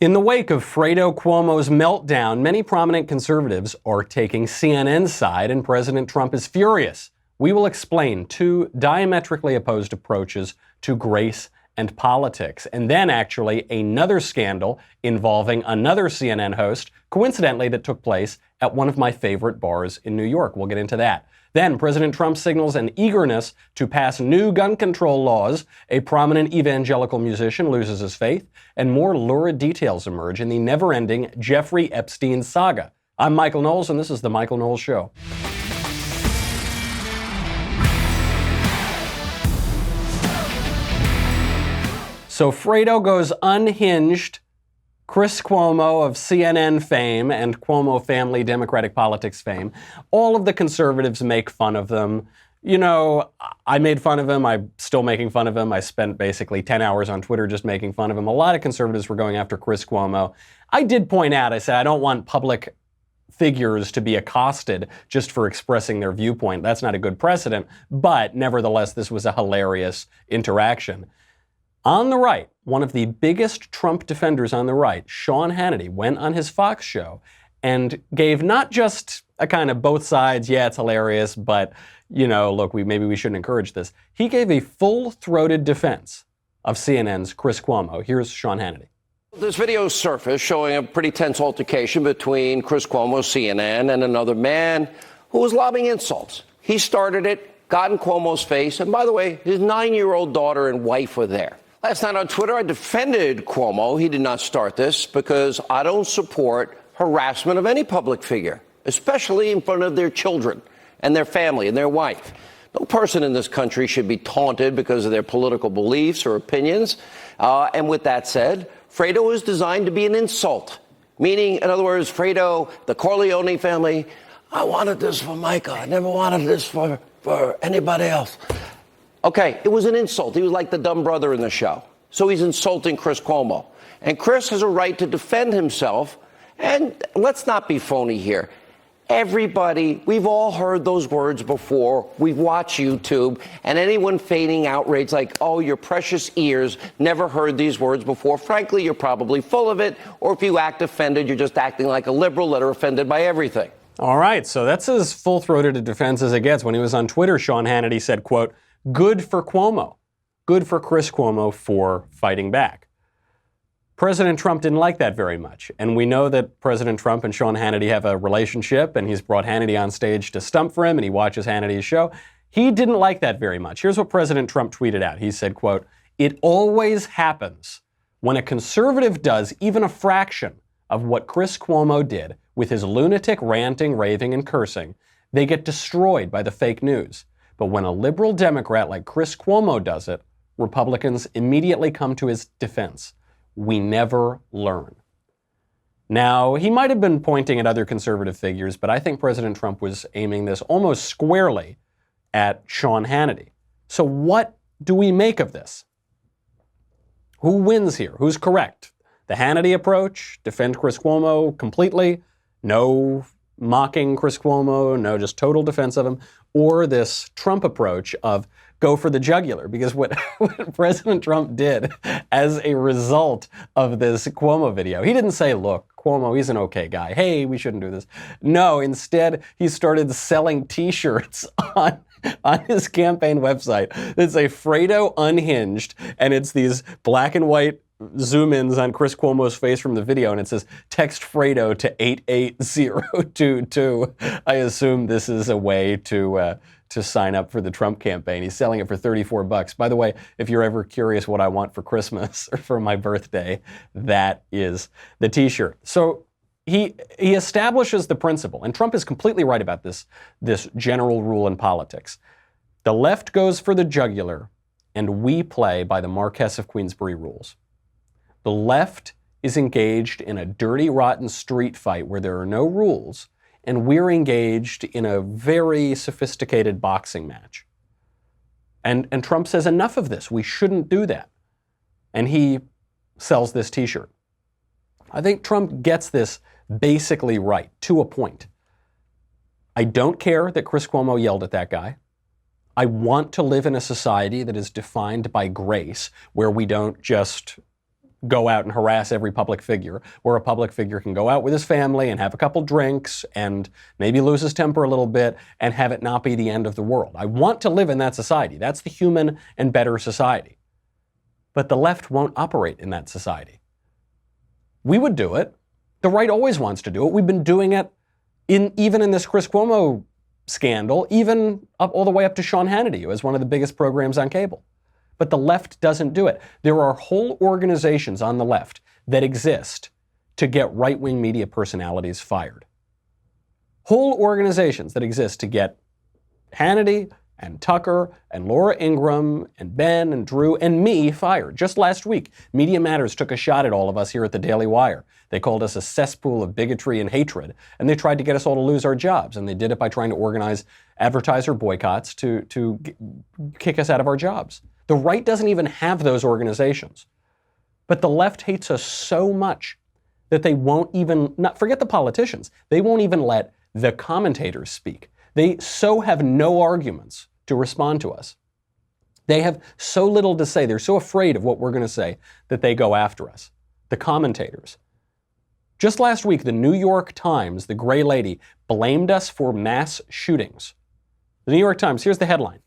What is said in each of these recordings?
In the wake of Fredo Cuomo's meltdown, many prominent conservatives are taking CNN's side, and President Trump is furious. We will explain two diametrically opposed approaches to grace and politics, and then actually another scandal involving another CNN host, coincidentally that took place at one of my favorite bars in New York. We'll get into that. Then President Trump signals an eagerness to pass new gun control laws, a prominent evangelical musician loses his faith, and more lurid details emerge in the never-ending Jeffrey Epstein saga. I'm Michael Knowles, and this is The Michael Knowles Show. So Fredo goes unhinged. Chris Cuomo of CNN fame and Cuomo family Democratic politics fame, all of the conservatives make fun of them. You know, I made fun of him. I'm still making fun of him. I spent basically 10 hours on Twitter just making fun of him. A lot of conservatives were going after Chris Cuomo. I did point out, I said, I don't want public figures to be accosted just for expressing their viewpoint. That's not a good precedent. But nevertheless, this was a hilarious interaction. On the right, one of the biggest Trump defenders on the right, Sean Hannity, went on his Fox show and gave not just a kind of both sides, yeah, it's hilarious, but, you know, look, maybe we shouldn't encourage this. He gave a full-throated defense of CNN's Chris Cuomo. Here's Sean Hannity. This video surfaced showing a pretty tense altercation between Chris Cuomo, CNN, and another man who was lobbing insults. He started it, got in Cuomo's face, and by the way, his 9-year-old daughter and wife were there. Last night on Twitter, I defended Cuomo. He did not start this because I don't support harassment of any public figure, especially in front of their children and their family and their wife. No person in this country should be taunted because of their political beliefs or opinions. And with that said, Fredo is designed to be an insult, meaning, in other words, Fredo, the Corleone family, I wanted this for Micah. I never wanted this for anybody else. Okay, it was an insult. He was like the dumb brother in the show. So he's insulting Chris Cuomo. And Chris has a right to defend himself. And let's not be phony here. Everybody, we've all heard those words before. We've watched YouTube. And anyone feigning outrage like, oh, your precious ears never heard these words before. Frankly, you're probably full of it. Or if you act offended, you're just acting like a liberal that are offended by everything. All right, so that's as full-throated a defense as it gets. When he was on Twitter, Sean Hannity said, quote, good for Cuomo. Good for Chris Cuomo for fighting back. President Trump didn't like that very much. And we know that President Trump and Sean Hannity have a relationship, and he's brought Hannity on stage to stump for him, and he watches Hannity's show. He didn't like that very much. Here's what President Trump tweeted out. He said, quote, it always happens when a conservative does even a fraction of what Chris Cuomo did with his lunatic ranting, raving, and cursing, they get destroyed by the fake news. But when a liberal Democrat like Chris Cuomo does it, Republicans immediately come to his defense. We never learn. Now, he might have been pointing at other conservative figures, but I think President Trump was aiming this almost squarely at Sean Hannity. So what do we make of this? Who wins here? Who's correct? The Hannity approach, defend Chris Cuomo completely, no mocking Chris Cuomo, no just total defense of him, or this Trump approach of go for the jugular. Because what President Trump did as a result of this Cuomo video, he didn't say, look, Cuomo, he's an okay guy. Hey, we shouldn't do this. No, instead, he started selling T-shirts on his campaign website that say Fredo unhinged, and it's these black and white zoom-ins on Chris Cuomo's face from the video, and it says, text Fredo to 88022. I assume this is a way to sign up for the Trump campaign. He's selling it for $34. By the way, if you're ever curious what I want for Christmas or for my birthday, that is the T-shirt. So he establishes the principle, and Trump is completely right about this general rule in politics. The left goes for the jugular, and we play by the Marquess of Queensberry rules. The left is engaged in a dirty, rotten street fight where there are no rules, and we're engaged in a very sophisticated boxing match. And Trump says, enough of this. We shouldn't do that. And he sells this T-shirt. I think Trump gets this basically right, to a point. I don't care that Chris Cuomo yelled at that guy. I want to live in a society that is defined by grace, where we don't just go out and harass every public figure, where a public figure can go out with his family and have a couple drinks and maybe lose his temper a little bit and have it not be the end of the world. I want to live in that society. That's the human and better society. But the left won't operate in that society. We would do it. The right always wants to do it. We've been doing it even in this Chris Cuomo scandal, even all the way up to Sean Hannity, who has one of the biggest programs on cable. But the left doesn't do it. There are whole organizations on the left that exist to get right-wing media personalities fired. Whole organizations that exist to get Hannity and Tucker and Laura Ingraham and Ben and Drew and me fired. Just last week, Media Matters took a shot at all of us here at the Daily Wire. They called us a cesspool of bigotry and hatred, and they tried to get us all to lose our jobs, and they did it by trying to organize advertiser boycotts to kick us out of our jobs. The right doesn't even have those organizations. But the left hates us so much that they won't even, forget the politicians, they won't even let the commentators speak. They so have no arguments to respond to us. They have so little to say. They're so afraid of what we're going to say that they go after us. The commentators. Just last week, the New York Times, the gray lady, blamed us for mass shootings. The New York Times, here's the headline.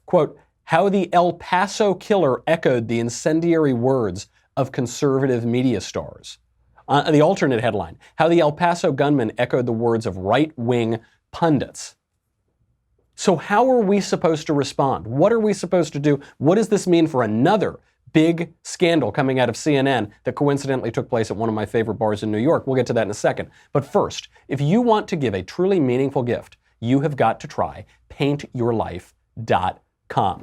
Quote, "How the El Paso killer echoed the incendiary words of conservative media stars." The alternate headline, "How the El Paso gunman echoed the words of right-wing pundits." So how are we supposed to respond? What are we supposed to do? What does this mean for another big scandal coming out of CNN that coincidentally took place at one of my favorite bars in New York? We'll get to that in a second. But first, if you want to give a truly meaningful gift, you have got to try paintyourlife.com.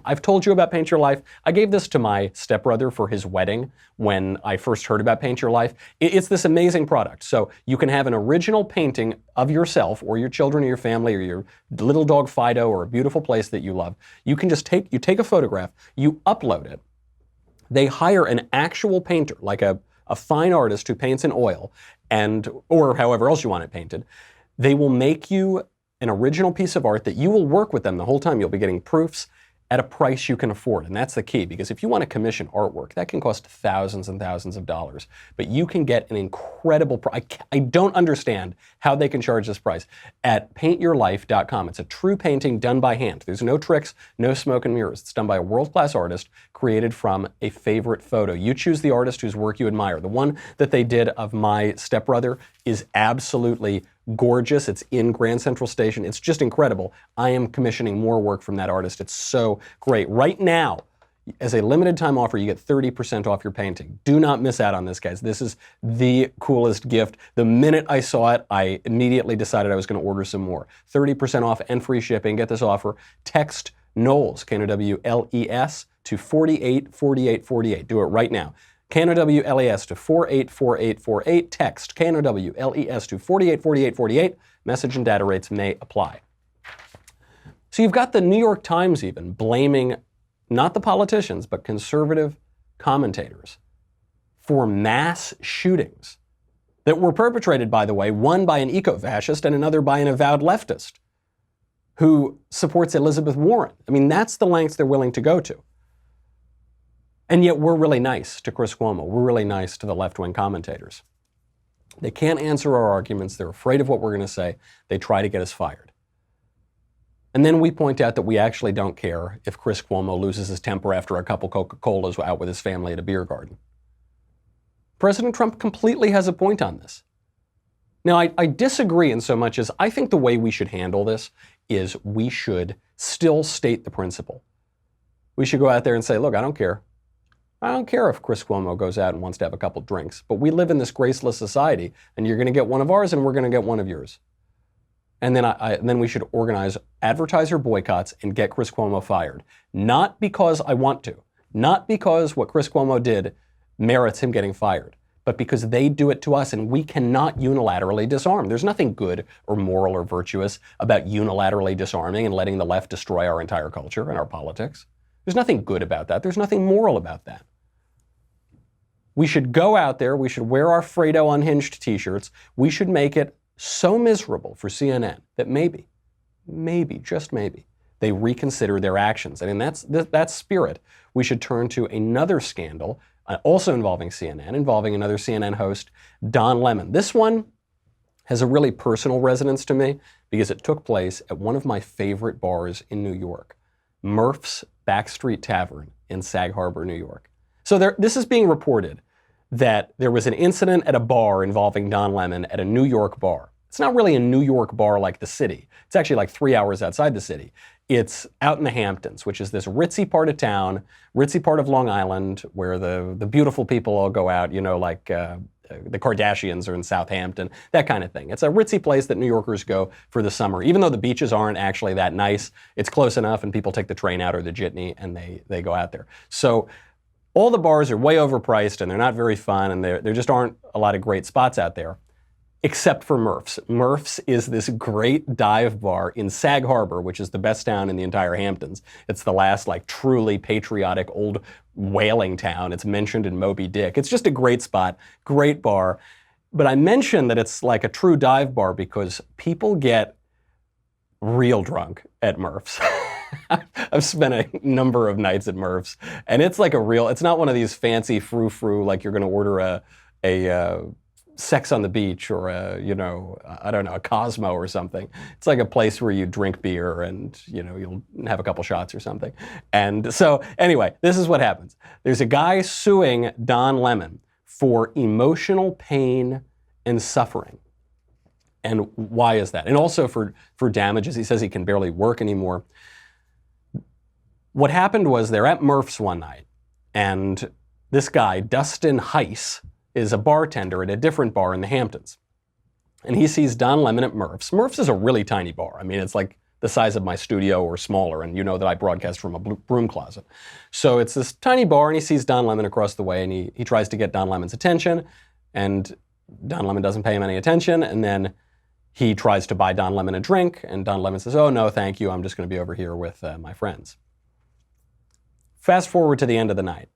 I've told you about Paint Your Life. I gave this to my stepbrother for his wedding when I first heard about Paint Your Life. It's this amazing product. So you can have an original painting of yourself or your children or your family or your little dog Fredo or a beautiful place that you love. You can just take a photograph, you upload it. They hire an actual painter, like a fine artist who paints in oil or however else you want it painted. They will make you an original piece of art that you will work with them the whole time. You'll be getting proofs at a price you can afford. And that's the key, because if you want to commission artwork, that can cost thousands and thousands of dollars. But you can get an incredible price. I don't understand how they can charge this price at paintyourlife.com. It's a true painting done by hand. There's no tricks, no smoke and mirrors. It's done by a world-class artist created from a favorite photo. You choose the artist whose work you admire. The one that they did of my stepbrother is absolutely gorgeous. It's in Grand Central Station. It's just incredible. I am commissioning more work from that artist. It's so great. Right now, as a limited time offer, you get 30% off your painting. Do not miss out on this, guys. This is the coolest gift. The minute I saw it, I immediately decided I was going to order some more. 30% off and free shipping. Get this offer. Text Knowles, Knowles, to 484848. Do it right now. Knowles to 484848. Text Knowles to 484848. Message and data rates may apply. So you've got the New York Times even blaming not the politicians, but conservative commentators for mass shootings that were perpetrated, by the way, one by an eco-fascist and another by an avowed leftist who supports Elizabeth Warren. I mean, that's the lengths they're willing to go to. And yet we're really nice to Chris Cuomo. We're really nice to the left-wing commentators. They can't answer our arguments. They're afraid of what we're going to say. They try to get us fired. And then we point out that we actually don't care if Chris Cuomo loses his temper after a couple Coca-Colas out with his family at a beer garden. President Trump completely has a point on this. Now, I disagree in so much as I think the way we should handle this is we should still state the principle. We should go out there and say, look, I don't care. I don't care if Chris Cuomo goes out and wants to have a couple drinks, but we live in this graceless society, and you're going to get one of ours, and we're going to get one of yours. And then we should organize advertiser boycotts and get Chris Cuomo fired. Not because I want to, not because what Chris Cuomo did merits him getting fired, but because they do it to us, and we cannot unilaterally disarm. There's nothing good or moral or virtuous about unilaterally disarming and letting the left destroy our entire culture and our politics. There's nothing good about that. There's nothing moral about that. We should go out there, we should wear our Fredo unhinged t-shirts, we should make it so miserable for CNN that maybe, just maybe, they reconsider their actions. And in that spirit, we should turn to another scandal, also involving CNN, involving another CNN host, Don Lemon. This one has a really personal resonance to me because it took place at one of my favorite bars in New York, Murph's Backstreet Tavern in Sag Harbor, New York. So this is being reported that there was an incident at a bar involving Don Lemon at a New York bar. It's not really a New York bar like the city. It's actually like 3 hours outside the city. It's out in the Hamptons, which is this ritzy part of town, ritzy part of Long Island, where the beautiful people all go out, you know, like the Kardashians are in Southampton, that kind of thing. It's a ritzy place that New Yorkers go for the summer. Even though the beaches aren't actually that nice, it's close enough and people take the train out or the jitney and they go out there. So all the bars are way overpriced and they're not very fun and there just aren't a lot of great spots out there. Except for Murph's. Murph's is this great dive bar in Sag Harbor, which is the best town in the entire Hamptons. It's the last like truly patriotic old whaling town. It's mentioned in Moby Dick. It's just a great spot, great bar. But I mentioned that it's like a true dive bar because people get real drunk at Murph's. I've spent a number of nights at Murph's, and it's like it's not one of these fancy frou-frou like you're going to order a Sex on the Beach or a Cosmo or something. It's like a place where you drink beer and, you'll have a couple shots or something. And so anyway, this is what happens. There's a guy suing Don Lemon for emotional pain and suffering. And why is that? And also for damages. He says he can barely work anymore. What happened was they're at Murph's one night, and this guy, Dustin Heiss, is a bartender at a different bar in the Hamptons. And he sees Don Lemon at Murph's. Murph's is a really tiny bar. I mean, it's like the size of my studio or smaller, and you know that I broadcast from a broom closet. So it's this tiny bar, and he sees Don Lemon across the way, and he tries to get Don Lemon's attention, and Don Lemon doesn't pay him any attention, and then he tries to buy Don Lemon a drink, and Don Lemon says, "Oh, no, thank you. I'm just going to be over here with my friends." Fast forward to the end of the night.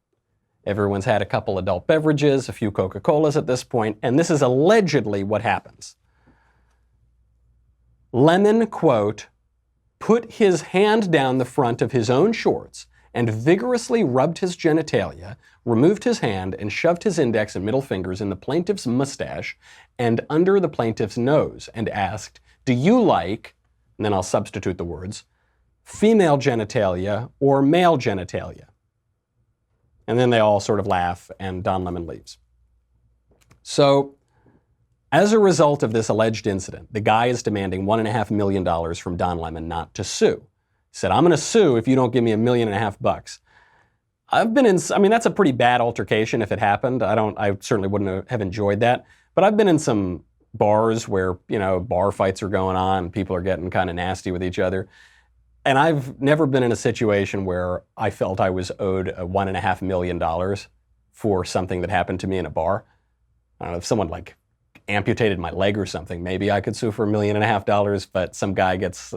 Everyone's had a couple adult beverages, a few Coca-Colas at this point, and this is allegedly what happens. Lemon, quote, put his hand down the front of his own shorts and vigorously rubbed his genitalia, removed his hand, and shoved his index and middle fingers in the plaintiff's mustache and under the plaintiff's nose and asked, "Do you like," and then I'll substitute the words, "female genitalia or male genitalia?" And then they all sort of laugh, and Don Lemon leaves. So, as a result of this alleged incident, the guy is demanding $1.5 million from Don Lemon not to sue. He said, "I'm going to sue if you don't give me $1.5 million." That's a pretty bad altercation if it happened. I certainly wouldn't have enjoyed that. But I've been in some bars where, bar fights are going on, and people are getting kind of nasty with each other. And I've never been in a situation where I felt I was owed $1.5 million for something that happened to me in a bar. I don't know, if someone like amputated my leg or something, maybe I could sue for $1.5 million, but some guy gets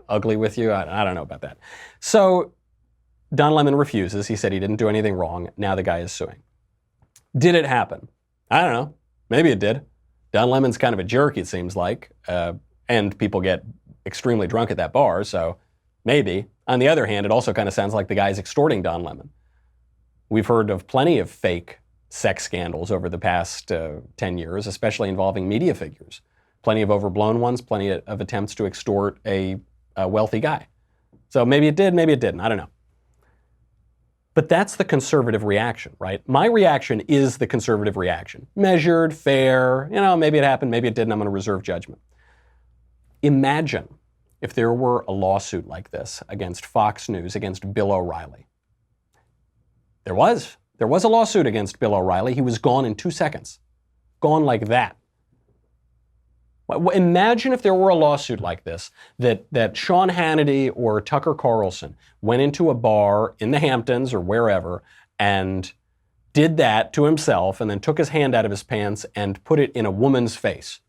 ugly with you, I don't know about that. So Don Lemon refuses. He said he didn't do anything wrong. Now the guy is suing. Did it happen? I don't know. Maybe it did. Don Lemon's kind of a jerk, it seems like, and people get extremely drunk at that bar, so maybe. On the other hand, it also kind of sounds like the guy's extorting Don Lemon. We've heard of plenty of fake sex scandals over the past 10 years, especially involving media figures. Plenty of overblown ones, plenty of attempts to extort a wealthy guy. So maybe it did, maybe it didn't, I don't know. But that's the conservative reaction, right? My reaction is the conservative reaction. Measured, fair, maybe it happened, maybe it didn't, I'm going to reserve judgment. Imagine if there were a lawsuit like this against Fox News, against Bill O'Reilly. There was a lawsuit against Bill O'Reilly. He was gone in 2 seconds. Gone like that. Imagine if there were a lawsuit like this, that Sean Hannity or Tucker Carlson went into a bar in the Hamptons or wherever and did that to himself and then took his hand out of his pants and put it in a woman's face.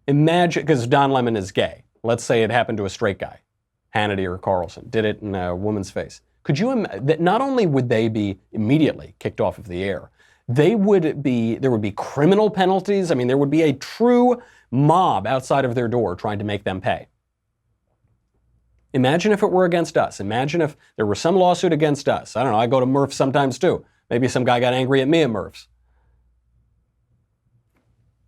Imagine, because Don Lemon is gay. Let's say it happened to a straight guy, Hannity or Carlson, did it in a woman's face. Could you imagine that not only would they be immediately kicked off of the air, there would be criminal penalties. I mean, there would be a true mob outside of their door trying to make them pay. Imagine if it were against us. Imagine if there were some lawsuit against us. I don't know, I go to Murph's sometimes too. Maybe some guy got angry at me at Murph's.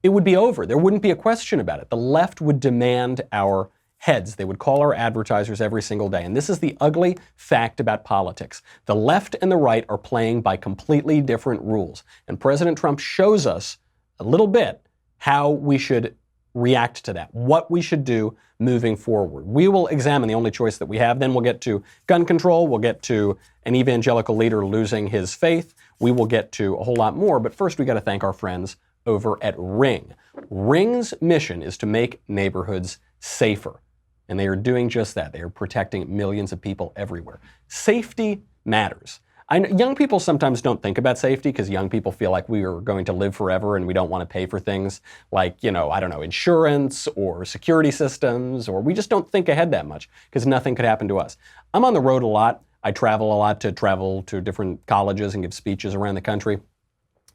It would be over. There wouldn't be a question about it. The left would demand our heads. They would call our advertisers every single day. And this is the ugly fact about politics. The left and the right are playing by completely different rules. And President Trump shows us a little bit how we should react to that, what we should do moving forward. We will examine the only choice that we have. Then we'll get to gun control. We'll get to an evangelical leader losing his faith. We will get to a whole lot more. But first, we got to thank our friends over at Ring. Ring's mission is to make neighborhoods safer. And they are doing just that. They are protecting millions of people everywhere. Safety matters. Young people sometimes don't think about safety because young people feel like we are going to live forever and we don't want to pay for things like, insurance or security systems, or we just don't think ahead that much because nothing could happen to us. I'm on the road a lot. I travel a lot to travel to different colleges and give speeches around the country.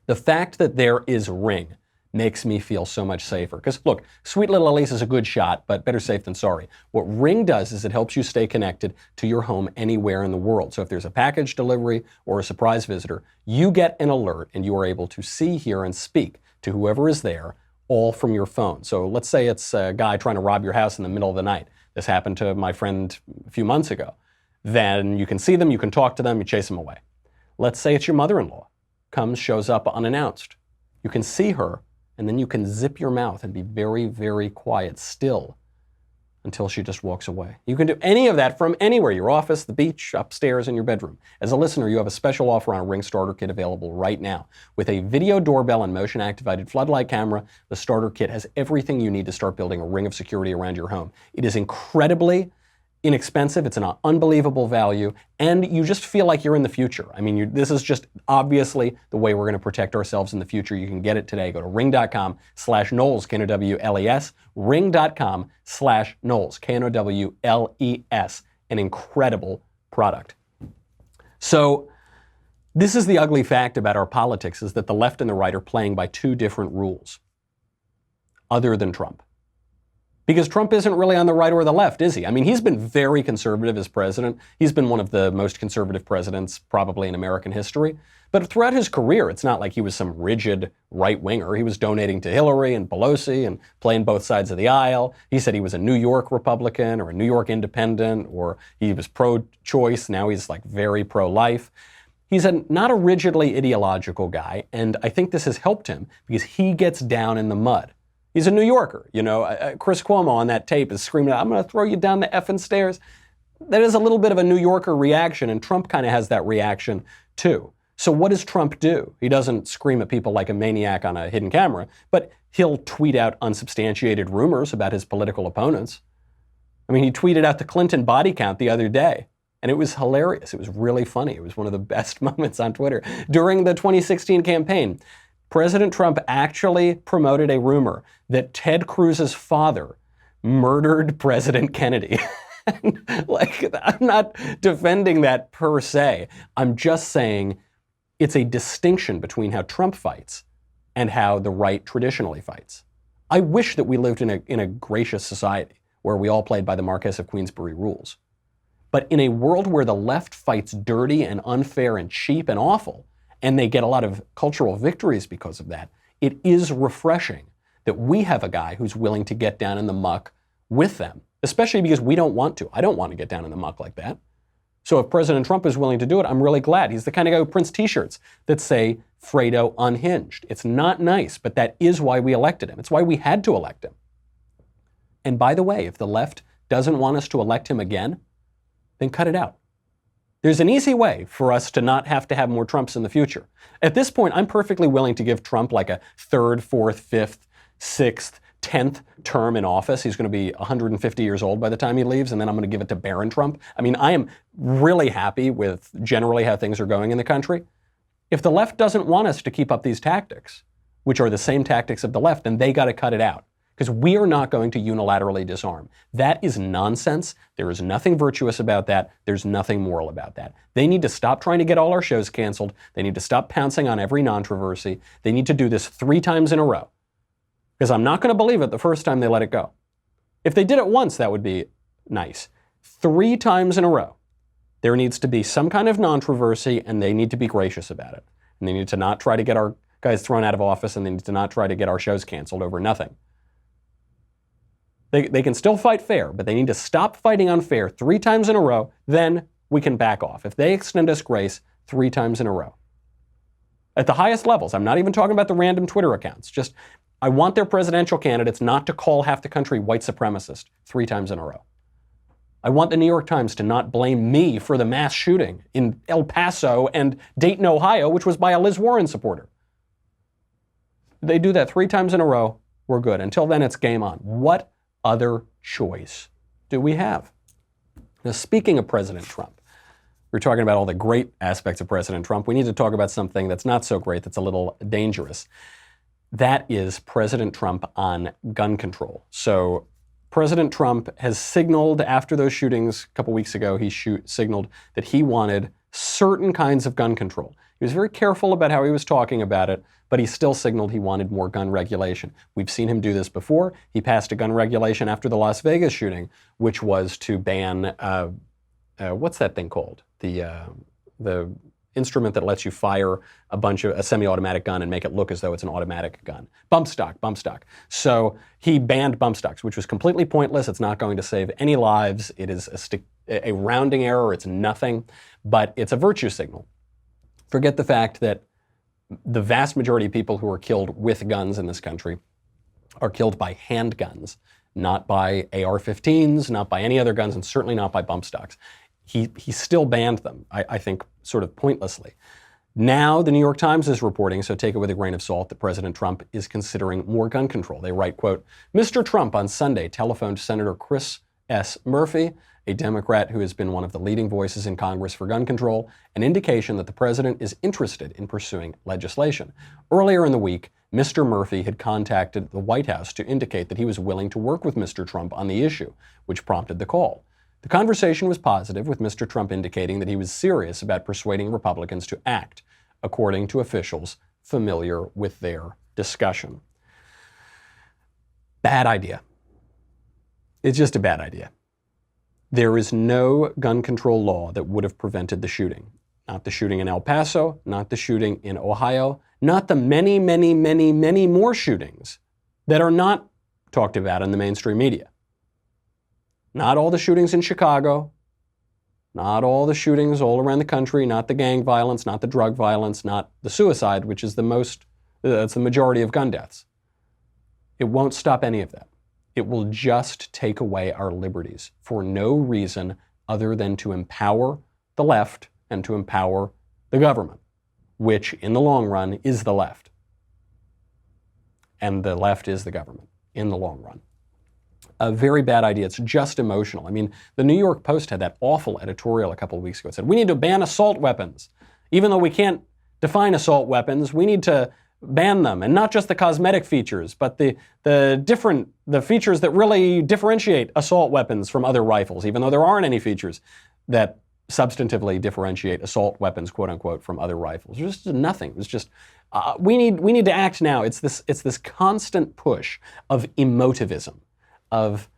The fact that there is Ring makes me feel so much safer. Because look, Sweet Little Elise is a good shot, but better safe than sorry. What Ring does is it helps you stay connected to your home anywhere in the world. So if there's a package delivery or a surprise visitor, you get an alert and you are able to see, hear, and speak to whoever is there, all from your phone. So let's say it's a guy trying to rob your house in the middle of the night. This happened to my friend a few months ago. Then you can see them, you can talk to them, you chase them away. Let's say it's your mother-in-law, comes, shows up unannounced. You can see her, and then you can zip your mouth and be very, very quiet still until she just walks away. You can do any of that from anywhere, your office, the beach, upstairs, in your bedroom. As a listener, you have a special offer on a Ring Starter Kit available right now. With a video doorbell and motion-activated floodlight camera, the Starter Kit has everything you need to start building a ring of security around your home. It is incredibly inexpensive, it's an unbelievable value, and you just feel like you're in the future. I mean, this is just obviously the way we're going to protect ourselves in the future. You can get it today. Go to ring.com/Knowles, Knowles, ring.com/Knowles, Knowles. An incredible product. So this is the ugly fact about our politics, is that the left and the right are playing by two different rules, other than Trump. Because Trump isn't really on the right or the left, is he? I mean, he's been very conservative as president. He's been one of the most conservative presidents probably in American history. But throughout his career, it's not like he was some rigid right-winger. He was donating to Hillary and Pelosi and playing both sides of the aisle. He said he was a New York Republican or a New York Independent, or he was pro-choice. Now he's like very pro-life. He's not a rigidly ideological guy, and I think this has helped him because he gets down in the mud. He's a New Yorker. Chris Cuomo on that tape is screaming out, "I'm going to throw you down the effing stairs." That is a little bit of a New Yorker reaction, and Trump kind of has that reaction too. So what does Trump do? He doesn't scream at people like a maniac on a hidden camera, but he'll tweet out unsubstantiated rumors about his political opponents. I mean, he tweeted out the Clinton body count the other day, and it was hilarious. It was really funny. It was one of the best moments on Twitter. During the 2016 campaign, President Trump actually promoted a rumor that Ted Cruz's father murdered President Kennedy. I'm not defending that per se. I'm just saying it's a distinction between how Trump fights and how the right traditionally fights. I wish that we lived in a gracious society where we all played by the Marquess of Queensberry rules. But in a world where the left fights dirty and unfair and cheap and awful, and they get a lot of cultural victories because of that, it is refreshing that we have a guy who's willing to get down in the muck with them, especially because we don't want to. I don't want to get down in the muck like that. So if President Trump is willing to do it, I'm really glad. He's the kind of guy who prints t-shirts that say, Fredo unhinged. It's not nice, but that is why we elected him. It's why we had to elect him. And by the way, if the left doesn't want us to elect him again, then cut it out. There's an easy way for us to not have to have more Trumps in the future. At this point, I'm perfectly willing to give Trump like a third, fourth, fifth, sixth, 10th term in office. He's going to be 150 years old by the time he leaves, and then I'm going to give it to Barron Trump. I mean, I am really happy with generally how things are going in the country. If the left doesn't want us to keep up these tactics, which are the same tactics of the left, then they got to cut it out. Because we are not going to unilaterally disarm. That is nonsense. There is nothing virtuous about that. There's nothing moral about that. They need to stop trying to get all our shows canceled. They need to stop pouncing on every controversy. They need to do this 3 times in a row. Because I'm not going to believe it the first time they let it go. If they did it once, that would be nice. 3 times in a row, there needs to be some kind of controversy, and they need to be gracious about it. And they need to not try to get our guys thrown out of office, and they need to not try to get our shows canceled over nothing. They can still fight fair, but they need to stop fighting unfair 3 times in a row, then we can back off. If they extend us grace 3 times in a row. At the highest levels, I'm not even talking about the random Twitter accounts, just I want their presidential candidates not to call half the country white supremacist 3 times in a row. I want the New York Times to not blame me for the mass shooting in El Paso and Dayton, Ohio, which was by a Liz Warren supporter. They do that 3 times in a row, we're good. Until then, it's game on. What other choice do we have? Now, speaking of President Trump, we're talking about all the great aspects of President Trump. We need to talk about something that's not so great, that's a little dangerous. That is President Trump on gun control. So President Trump has signaled after those shootings a couple weeks ago, he signaled that he wanted certain kinds of gun control. He was very careful about how he was talking about it, but he still signaled he wanted more gun regulation. We've seen him do this before. He passed a gun regulation after the Las Vegas shooting, which was to ban, what's that thing called? The instrument that lets you fire a semi-automatic gun and make it look as though it's an automatic gun. Bump stock. So he banned bump stocks, which was completely pointless. It's not going to save any lives. It is a rounding error. It's nothing, but it's a virtue signal. Forget the fact that the vast majority of people who are killed with guns in this country are killed by handguns, not by AR-15s, not by any other guns, and certainly not by bump stocks. He still banned them, I think, sort of pointlessly. Now, the New York Times is reporting, so take it with a grain of salt, that President Trump is considering more gun control. They write, quote, Mr. Trump on Sunday telephoned Senator Chris S. Murphy, a Democrat who has been one of the leading voices in Congress for gun control, an indication that the president is interested in pursuing legislation. Earlier in the week, Mr. Murphy had contacted the White House to indicate that he was willing to work with Mr. Trump on the issue, which prompted the call. The conversation was positive, with Mr. Trump indicating that he was serious about persuading Republicans to act, according to officials familiar with their discussion. Bad idea. It's just a bad idea. There is no gun control law that would have prevented the shooting. Not the shooting in El Paso, not the shooting in Ohio, not the many, many, many, many more shootings that are not talked about in the mainstream media. Not all the shootings in Chicago, not all the shootings all around the country, not the gang violence, not the drug violence, not the suicide, which is that's the majority of gun deaths. It won't stop any of that. It will just take away our liberties for no reason other than to empower the left and to empower the government, which in the long run is the left. And the left is the government in the long run. A very bad idea. It's just emotional. I mean, the New York Post had that awful editorial a couple of weeks ago. It said, we need to ban assault weapons. Even though we can't define assault weapons, we need to ban them. And not just the cosmetic features, but the features that really differentiate assault weapons from other rifles, even though there aren't any features that substantively differentiate assault weapons, quote unquote, from other rifles. There's just nothing. It's just, we need to act now. It's this constant push of emotivism. Of,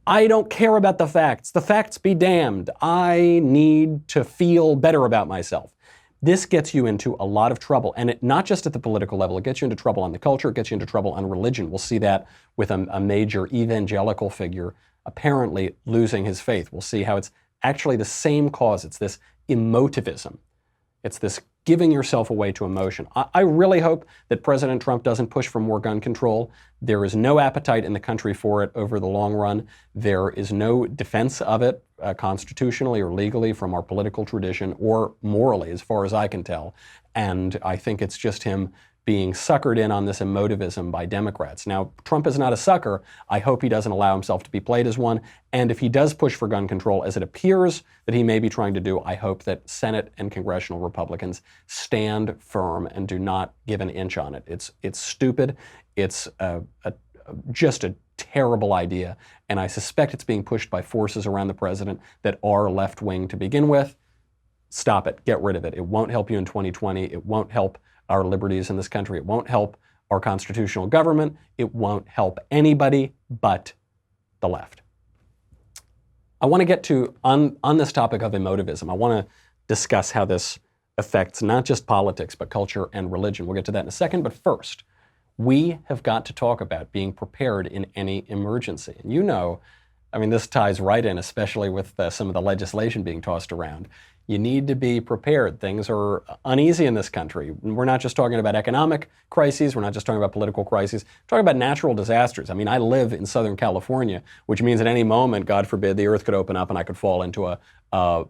I don't care about the facts be damned, I need to feel better about myself. This gets you into a lot of trouble, and not just at the political level, it gets you into trouble on the culture, it gets you into trouble on religion. We'll see that with a major evangelical figure apparently losing his faith. We'll see how it's actually the same cause. It's this emotivism. It's this giving yourself away to emotion. I really hope that President Trump doesn't push for more gun control. There is no appetite in the country for it over the long run. There is no defense of it constitutionally or legally from our political tradition or morally, as far as I can tell. And I think it's just him being suckered in on this emotivism by Democrats. Now, Trump is not a sucker. I hope he doesn't allow himself to be played as one. And if he does push for gun control, as it appears that he may be trying to do, I hope that Senate and congressional Republicans stand firm and do not give an inch on it. It's stupid. It's just a terrible idea. And I suspect it's being pushed by forces around the president that are left-wing to begin with. Stop it. Get rid of it. It won't help you in 2020. It won't help our liberties in this country. It won't help our constitutional government. It won't help anybody but the left. I want to get to, on this topic of emotivism, I want to discuss how this affects not just politics, but culture and religion. We'll get to that in a second, but first, we have got to talk about being prepared in any emergency. And you know, I mean, this ties right in, especially with some of the legislation being tossed around. You need to be prepared. Things are uneasy in this country. We're not just talking about economic crises. We're not just talking about political crises. We're talking about natural disasters. I mean, I live in Southern California, which means at any moment, God forbid, the earth could open up and I could fall into a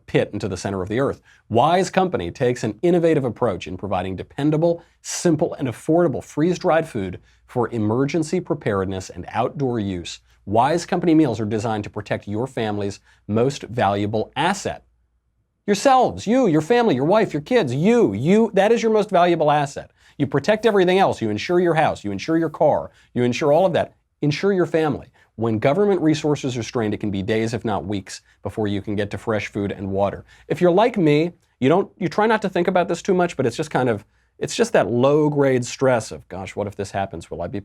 pit into the center of the earth. Wise Company takes an innovative approach in providing dependable, simple, and affordable freeze-dried food for emergency preparedness and outdoor use. Wise Company meals are designed to protect your family's most valuable asset. Yourselves, you, your family, your wife, your kids, you, that is your most valuable asset. You protect everything else. You insure your house, you insure your car, you insure all of that. Insure your family. When government resources are strained, it can be days, if not weeks, before you can get to fresh food and water. If you're like me, you try not to think about this too much, but it's just that low-grade stress of, gosh, what if this happens? Will I be...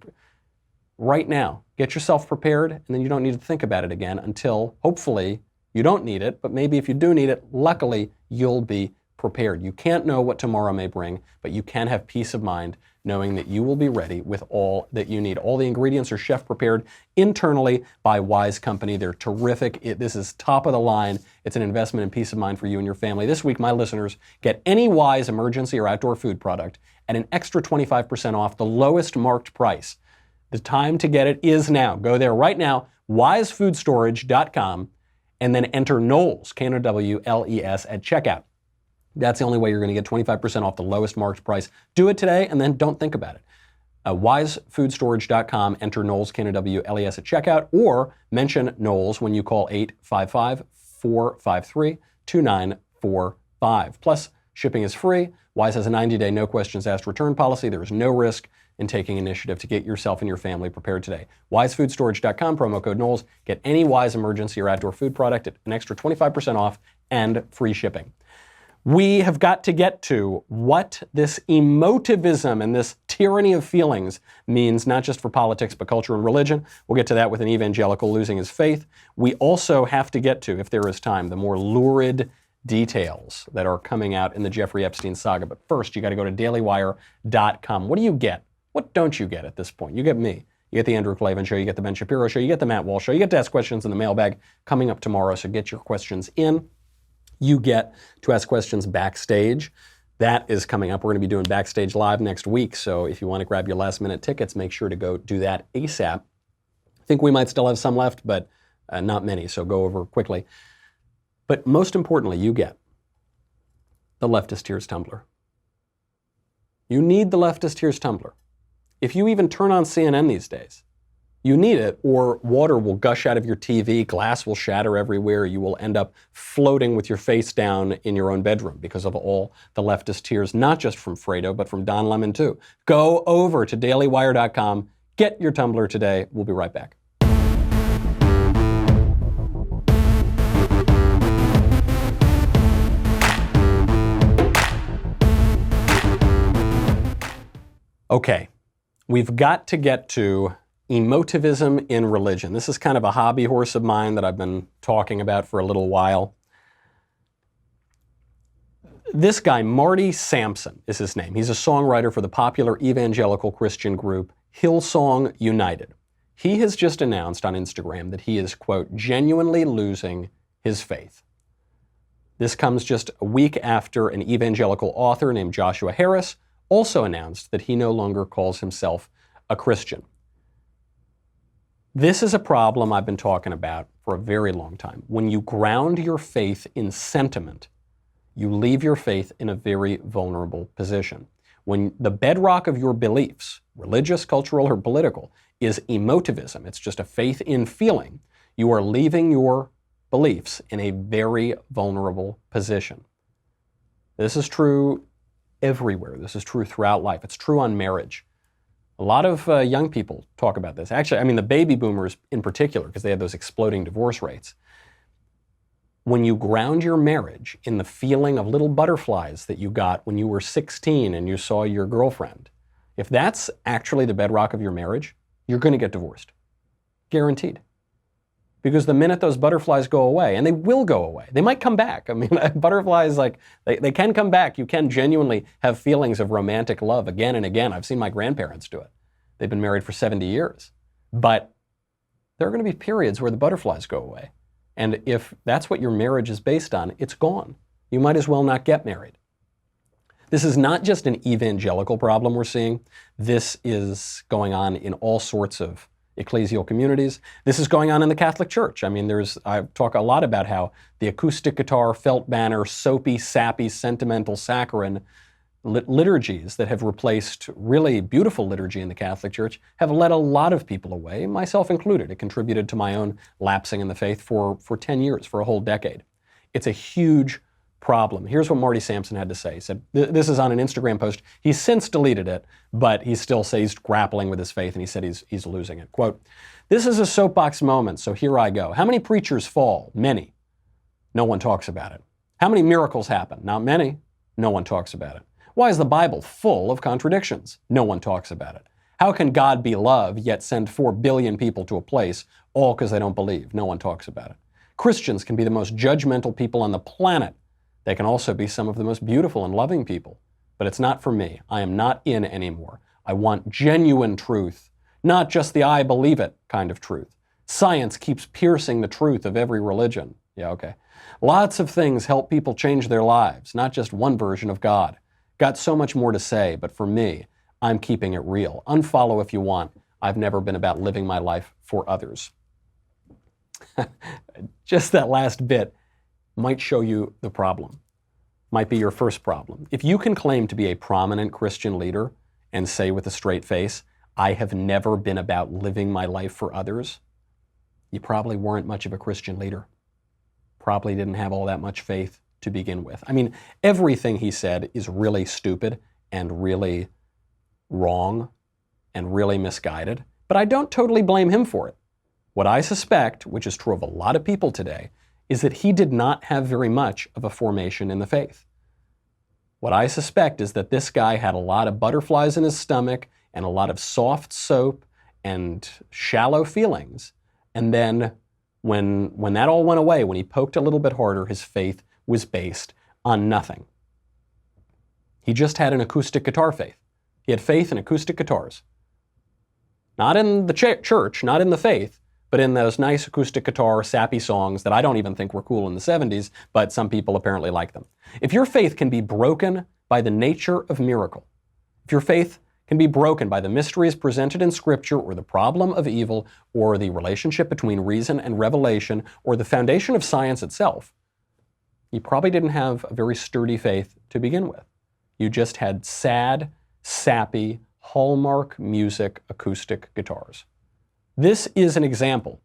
Right now, get yourself prepared, and then you don't need to think about it again until, hopefully, you don't need it, but maybe if you do need it, luckily, you'll be prepared. You can't know what tomorrow may bring, but you can have peace of mind knowing that you will be ready with all that you need. All the ingredients are chef prepared internally by Wise Company. They're terrific. This is top of the line. It's an investment in peace of mind for you and your family. This week, my listeners get any Wise emergency or outdoor food product at an extra 25% off the lowest marked price. The time to get it is now. Go there right now, wisefoodstorage.com, and then enter Knowles, Knowles, at checkout. That's the only way you're going to get 25% off the lowest marked price. Do it today, and then don't think about it. Wisefoodstorage.com, enter Knowles, Knowles at checkout, or mention Knowles when you call 855-453-2945. Plus, shipping is free. Wise has a 90-day, no questions asked return policy. There is no risk in taking initiative to get yourself and your family prepared today. Wisefoodstorage.com, promo code Knowles. Get any Wise emergency or outdoor food product at an extra 25% off and free shipping. We have got to get to what this emotivism and this tyranny of feelings means, not just for politics, but culture and religion. We'll get to that with an evangelical losing his faith. We also have to get to, if there is time, the more lurid details that are coming out in the Jeffrey Epstein saga. But first, you got to go to dailywire.com. What do you get? What don't you get at this point? You get me. You get the Andrew Klavan Show. You get the Ben Shapiro Show. You get the Matt Walsh Show. You get to ask questions in the mailbag coming up tomorrow, so get your questions in. You get to ask questions backstage. That is coming up. We're going to be doing Backstage Live next week, so if you want to grab your last-minute tickets, make sure to go do that ASAP. I think we might still have some left, but not many, so go over quickly. But most importantly, you get the Leftist Tears Tumblr. You need the Leftist Tears Tumblr. If you even turn on CNN these days, you need it, or water will gush out of your TV, glass will shatter everywhere, you will end up floating with your face down in your own bedroom because of all the leftist tears, not just from Fredo, but from Don Lemon too. Go over to dailywire.com, get your Tumblr today. We'll be right back. Okay, we've got to get to emotivism in religion. This is kind of a hobby horse of mine that I've been talking about for a little while. This guy, Marty Sampson, is his name. He's a songwriter for the popular evangelical Christian group Hillsong United. He has just announced on Instagram that he is, quote, genuinely losing his faith. This comes just a week after an evangelical author named Joshua Harris also announced that he no longer calls himself a Christian. This is a problem I've been talking about for a very long time. When you ground your faith in sentiment, you leave your faith in a very vulnerable position. When the bedrock of your beliefs, religious, cultural, or political, is emotivism, it's just a faith in feeling, you are leaving your beliefs in a very vulnerable position. This is true everywhere. This is true throughout life. It's true on marriage. A lot of young people talk about this. Actually, I mean the baby boomers in particular, because they have those exploding divorce rates. When you ground your marriage in the feeling of little butterflies that you got when you were 16 and you saw your girlfriend, if that's actually the bedrock of your marriage, you're going to get divorced. Guaranteed. Because the minute those butterflies go away, and they will go away, they might come back. I mean, butterflies, like, they can come back. You can genuinely have feelings of romantic love again and again. I've seen my grandparents do it. They've been married for 70 years. But there are going to be periods where the butterflies go away. And if that's what your marriage is based on, it's gone. You might as well not get married. This is not just an evangelical problem we're seeing. This is going on in all sorts of ecclesial communities. This is going on in the Catholic Church. I mean, I talk a lot about how the acoustic guitar, felt banner, soapy, sappy, sentimental, saccharine liturgies that have replaced really beautiful liturgy in the Catholic Church have led a lot of people away, myself included. It contributed to my own lapsing in the faith for 10 years, for a whole decade. It's a huge problem. Here's what Marty Sampson had to say. He said, this is on an Instagram post. He's since deleted it, but he still says he's grappling with his faith, and he said he's losing it. Quote, "This is a soapbox moment, so here I go. How many preachers fall? Many. No one talks about it. How many miracles happen? Not many. No one talks about it. Why is the Bible full of contradictions? No one talks about it. How can God be love, yet send 4 billion people to a place, all because they don't believe? No one talks about it. Christians can be the most judgmental people on the planet. They can also be some of the most beautiful and loving people. But it's not for me. I am not in anymore. I want genuine truth, not just the I believe it kind of truth. Science keeps piercing the truth of every religion." Yeah, okay. "Lots of things help people change their lives, not just one version of God. Got so much more to say, but for me, I'm keeping it real. Unfollow if you want. I've never been about living my life for others." Just that last bit might show you the problem, might be your first problem. If you can claim to be a prominent Christian leader and say with a straight face, "I have never been about living my life for others," you probably weren't much of a Christian leader. Probably didn't have all that much faith to begin with. I mean, everything he said is really stupid and really wrong and really misguided, but I don't totally blame him for it. What I suspect, which is true of a lot of people today, is that he did not have very much of a formation in the faith. What I suspect is that this guy had a lot of butterflies in his stomach and a lot of soft soap and shallow feelings. And then when that all went away, when he poked a little bit harder, his faith was based on nothing. He just had an acoustic guitar faith. He had faith in acoustic guitars. Not in the church, not in the faith, but in those nice acoustic guitar, sappy songs that I don't even think were cool in the 70s, but some people apparently like them. If your faith can be broken by the nature of miracle, if your faith can be broken by the mysteries presented in Scripture, or the problem of evil, or the relationship between reason and revelation, or the foundation of science itself, you probably didn't have a very sturdy faith to begin with. You just had sad, sappy, Hallmark music acoustic guitars. This is an example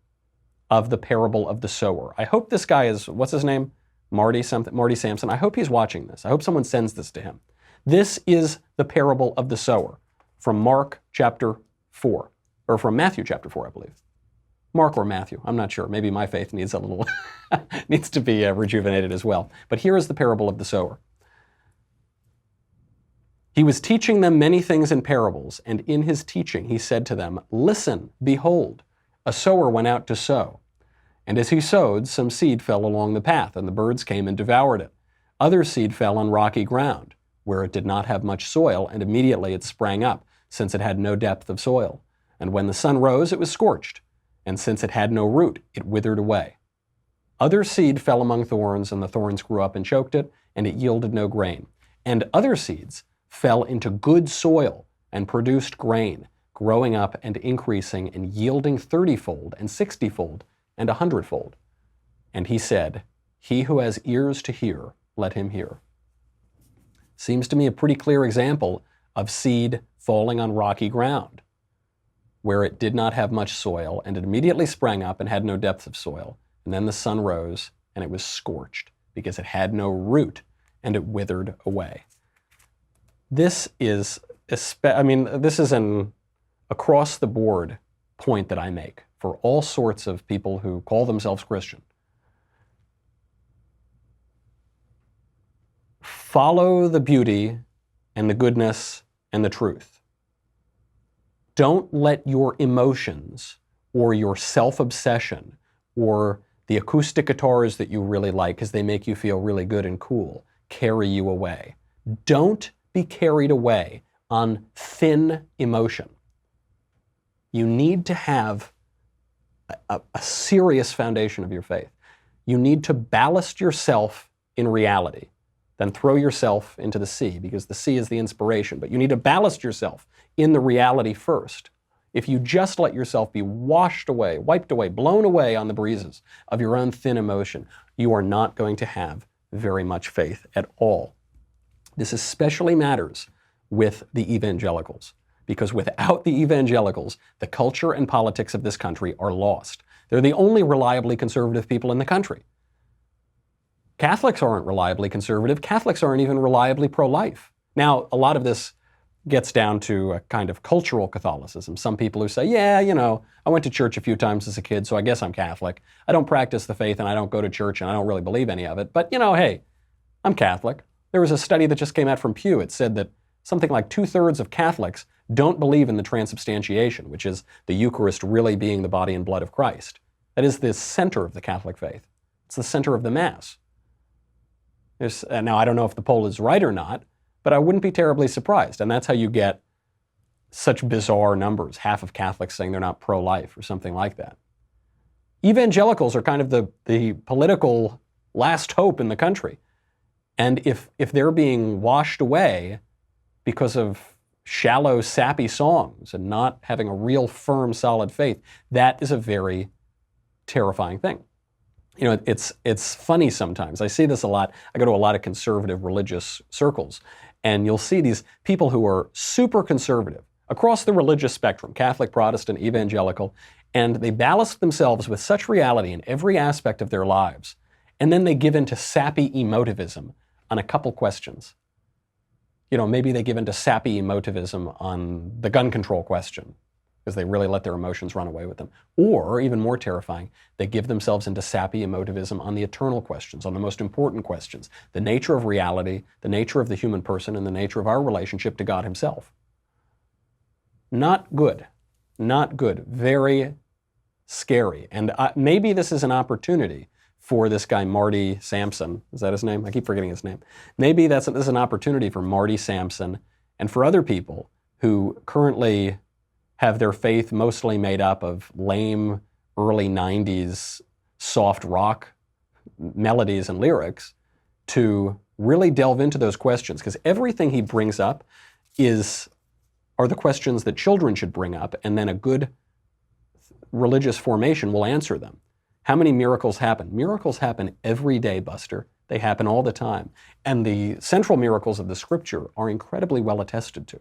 of the parable of the sower. I hope this guy is, what's his name? Marty Sampson. I hope he's watching this. I hope someone sends this to him. This is the parable of the sower from Mark chapter 4, or from Matthew chapter 4, I believe. Mark or Matthew, I'm not sure. Maybe my faith needs a little, needs to be rejuvenated as well. But here is the parable of the sower. "He was teaching them many things in parables, and in his teaching he said to them, 'Listen, behold, a sower went out to sow. And as he sowed, some seed fell along the path, and the birds came and devoured it. Other seed fell on rocky ground, where it did not have much soil, and immediately it sprang up, since it had no depth of soil. And when the sun rose, it was scorched, and since it had no root, it withered away. Other seed fell among thorns, and the thorns grew up and choked it, and it yielded no grain. And other seeds fell into good soil and produced grain, growing up and increasing and yielding 30-fold and 60-fold and 100-fold. And he said, 'He who has ears to hear, let him hear.'" Seems to me a pretty clear example of seed falling on rocky ground, where it did not have much soil, and it immediately sprang up and had no depth of soil. And then the sun rose, and it was scorched, because it had no root, and it withered away. This is, this is an across-the-board point that I make for all sorts of people who call themselves Christian. Follow the beauty and the goodness and the truth. Don't let your emotions or your self-obsession or the acoustic guitars that you really like because they make you feel really good and cool carry you away. Don't be carried away on thin emotion. You need to have a serious foundation of your faith. You need to ballast yourself in reality, then throw yourself into the sea, because the sea is the inspiration. But you need to ballast yourself in the reality first. If you just let yourself be washed away, wiped away, blown away on the breezes of your own thin emotion, you are not going to have very much faith at all. This especially matters with the evangelicals, because without the evangelicals, the culture and politics of this country are lost. They're the only reliably conservative people in the country. Catholics aren't reliably conservative. Catholics aren't even reliably pro-life. Now, a lot of this gets down to a kind of cultural Catholicism. Some people who say, yeah, I went to church a few times as a kid, so I guess I'm Catholic. I don't practice the faith and I don't go to church and I don't really believe any of it. But, hey, I'm Catholic. There was a study that just came out from Pew. It said that something like 2/3 of Catholics don't believe in the transubstantiation, which is the Eucharist really being the body and blood of Christ. That is the center of the Catholic faith. It's the center of the Mass. Now, I don't know if the poll is right or not, but I wouldn't be terribly surprised. And that's how you get such bizarre numbers, half of Catholics saying they're not pro-life or something like that. Evangelicals are kind of the political last hope in the country. And if they're being washed away because of shallow, sappy songs and not having a real firm, solid faith, that is a very terrifying thing. It's funny sometimes. I see this a lot. I go to a lot of conservative religious circles, and you'll see these people who are super conservative across the religious spectrum, Catholic, Protestant, evangelical, and they ballast themselves with such reality in every aspect of their lives, and then they give in to sappy emotivism on a couple questions. Maybe they give in to sappy emotivism on the gun control question, because they really let their emotions run away with them. Or, even more terrifying, they give themselves into sappy emotivism on the eternal questions, on the most important questions, the nature of reality, the nature of the human person, and the nature of our relationship to God himself. Not good. Not good. Very scary. And maybe this is an opportunity for this guy, Marty Sampson. Is that his name? I keep forgetting his name. Maybe this is an opportunity for Marty Sampson and for other people who currently have their faith mostly made up of lame early 90s soft rock melodies and lyrics to really delve into those questions, because everything he brings up are the questions that children should bring up, and then a good religious formation will answer them. How many miracles happen? Miracles happen every day, Buster. They happen all the time. And the central miracles of the scripture are incredibly well attested to.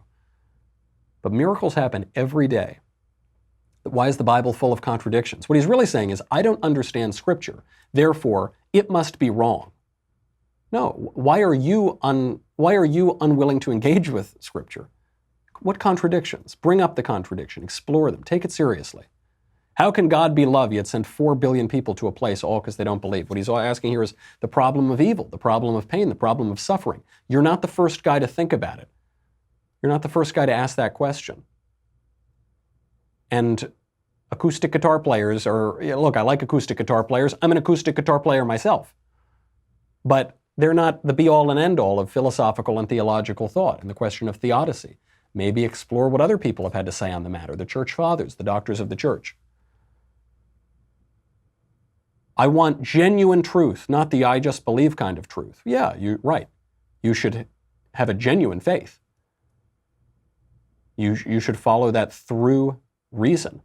But miracles happen every day. Why is the Bible full of contradictions? What he's really saying is, I don't understand scripture, therefore it must be wrong. No, why are you unwilling to engage with scripture? What contradictions? Bring up the contradiction, explore them, take it seriously. How can God be love yet send 4 billion people to a place all because they don't believe? What he's asking here is the problem of evil, the problem of pain, the problem of suffering. You're not the first guy to think about it. You're not the first guy to ask that question. And acoustic guitar players look, I like acoustic guitar players. I'm an acoustic guitar player myself. But they're not the be-all and end-all of philosophical and theological thought and the question of theodicy. Maybe explore what other people have had to say on the matter, the church fathers, the doctors of the church. I want genuine truth, not the I just believe kind of truth. Yeah, you're right. You should have a genuine faith. You should follow that through reason.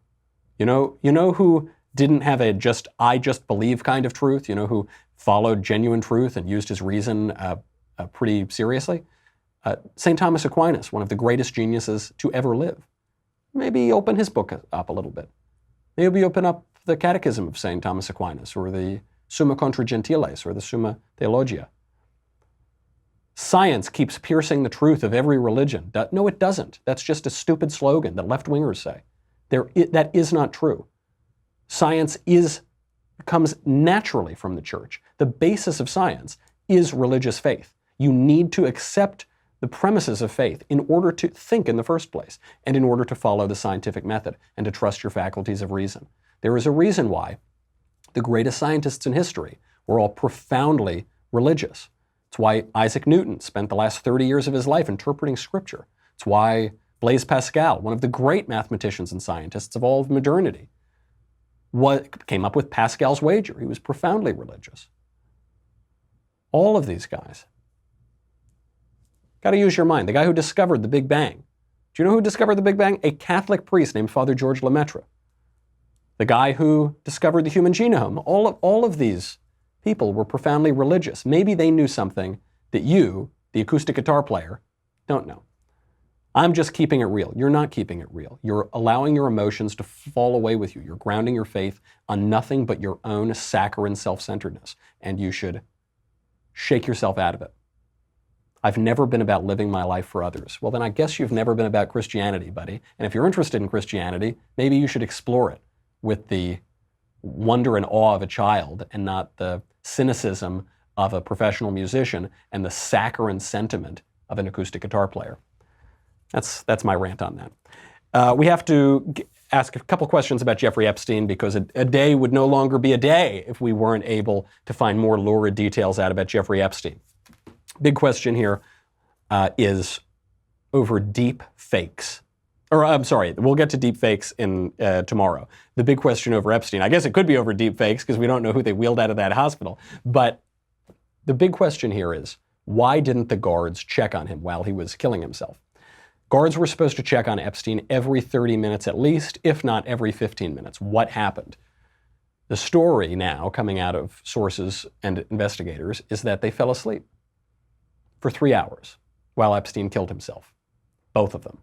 You know who didn't have a I just believe kind of truth? You know who followed genuine truth and used his reason pretty seriously? St. Thomas Aquinas, one of the greatest geniuses to ever live. Maybe open his book up a little bit. Maybe open up the Catechism of St. Thomas Aquinas, or the Summa Contra Gentiles, or the Summa Theologia. Science keeps piercing the truth of every religion. No, it doesn't. That's just a stupid slogan that left-wingers say. That is not true. Science comes naturally from the church. The basis of science is religious faith. You need to accept the premises of faith in order to think in the first place, and in order to follow the scientific method, and to trust your faculties of reason. There is a reason why The greatest scientists in history were all profoundly religious. It's why Isaac Newton spent the last 30 years of his life interpreting scripture. It's why Blaise Pascal, one of the great mathematicians and scientists of all of modernity, came up with Pascal's wager. He was profoundly religious. All of these guys. Got to use your mind. The guy who discovered the Big Bang. Do you know who discovered the Big Bang? A Catholic priest named Father George Lemaitre. The guy who discovered the human genome. All of these people were profoundly religious. Maybe they knew something that you, the acoustic guitar player, don't know. I'm just keeping it real. You're not keeping it real. You're allowing your emotions to fall away with you. You're grounding your faith on nothing but your own saccharine self-centeredness, and you should shake yourself out of it. I've never been about living my life for others. Well, then I guess you've never been about Christianity, buddy. And if you're interested in Christianity, maybe you should explore it with the wonder and awe of a child and not the cynicism of a professional musician and the saccharine sentiment of an acoustic guitar player. That's my rant on that. We have to ask a couple questions about Jeffrey Epstein because a day would no longer be a day if we weren't able to find more lurid details out about Jeffrey Epstein. Big question here is over deep fakes. Or I'm sorry, we'll get to deep fakes in tomorrow. The big question over Epstein, I guess it could be over deep fakes because we don't know who they wheeled out of that hospital. But the big question here is, why didn't the guards check on him while he was killing himself? Guards were supposed to check on Epstein every 30 minutes at least, if not every 15 minutes. What happened? The story now coming out of sources and investigators is that they fell asleep for 3 hours while Epstein killed himself. Both of them.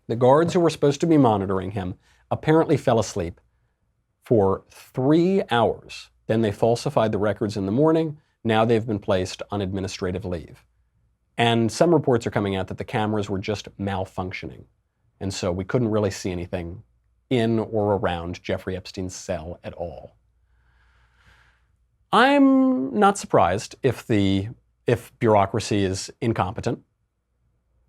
The guards who were supposed to be monitoring him apparently fell asleep for 3 hours. Then they falsified the records in the morning. Now they've been placed on administrative leave. And some reports are coming out that the cameras were just malfunctioning. And so we couldn't really see anything in or around Jeffrey Epstein's cell at all. I'm not surprised if bureaucracy is incompetent.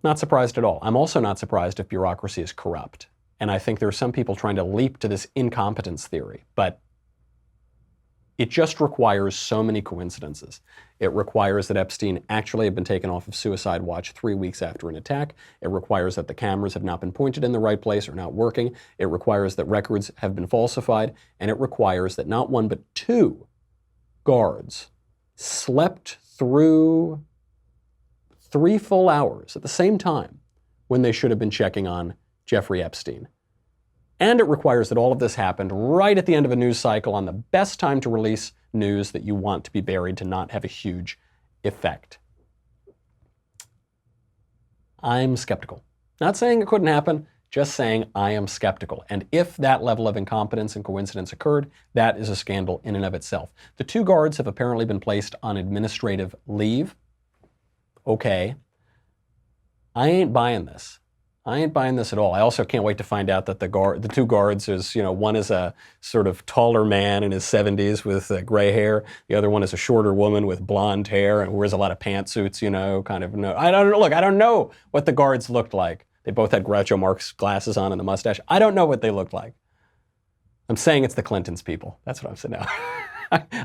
Not surprised at all. I'm also not surprised if bureaucracy is corrupt. And I think there are some people trying to leap to this incompetence theory, but it just requires so many coincidences. It requires that Epstein actually had been taken off of suicide watch 3 weeks after an attack. It requires that the cameras have not been pointed in the right place or not working. It requires that records have been falsified. And it requires that not one but 2 guards slept through 3 full hours at the same time when they should have been checking on Jeffrey Epstein. And it requires that all of this happened right at the end of a news cycle on the best time to release news that you want to be buried to not have a huge effect. I'm skeptical. Not saying it couldn't happen, just saying I am skeptical. And if that level of incompetence and coincidence occurred, that is a scandal in and of itself. The 2 guards have apparently been placed on administrative leave. Okay. I ain't buying this. I ain't buying this at all. I also can't wait to find out that the 2 guards is, one is a sort of taller man in his 70s with gray hair. The other one is a shorter woman with blonde hair and wears a lot of pantsuits, kind of. No, I don't know what the guards looked like. They both had Groucho Marx glasses on and the mustache. I don't know what they looked like. I'm saying it's the Clintons, people. That's what I'm saying now.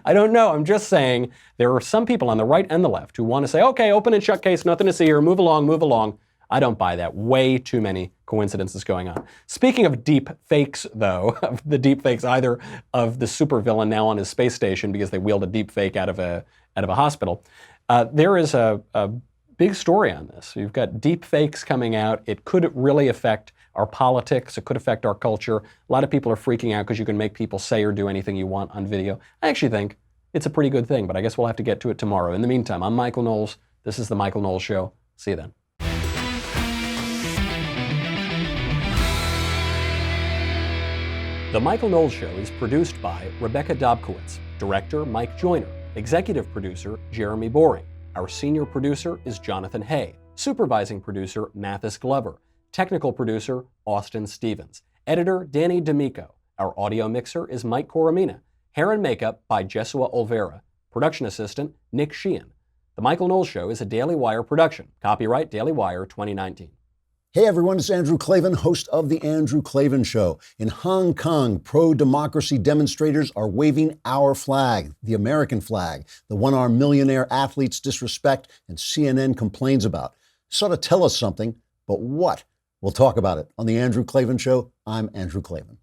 I don't know. I'm just saying there are some people on the right and the left who want to say, okay, open and shut case, nothing to see here, move along, move along. I don't buy that. Way too many coincidences going on. Speaking of deep fakes, though, of the deep fakes either of the supervillain now on his space station because they wheeled a deep fake out of a hospital, there is a big story on this. You've got deep fakes coming out. It could really affect our politics. It could affect our culture. A lot of people are freaking out because you can make people say or do anything you want on video. I actually think it's a pretty good thing, but I guess we'll have to get to it tomorrow. In the meantime, I'm Michael Knowles. This is The Michael Knowles Show. See you then. The Michael Knowles Show is produced by Rebecca Dobkowitz, director Mike Joyner, executive producer Jeremy Boring. Our senior producer is Jonathan Hay, supervising producer Mathis Glover, technical producer Austin Stevens, editor Danny D'Amico. Our audio mixer is Mike Coromina, hair and makeup by Jesua Olvera, production assistant Nick Sheehan. The Michael Knowles Show is a Daily Wire production. Copyright Daily Wire 2019. Hey everyone, it's Andrew Klavan, host of The Andrew Klavan Show. In Hong Kong, pro-democracy demonstrators are waving our flag, the American flag, the one our millionaire athletes disrespect and CNN complains about. Sort of tell us something, but what? We'll talk about it on The Andrew Klavan Show. I'm Andrew Klavan.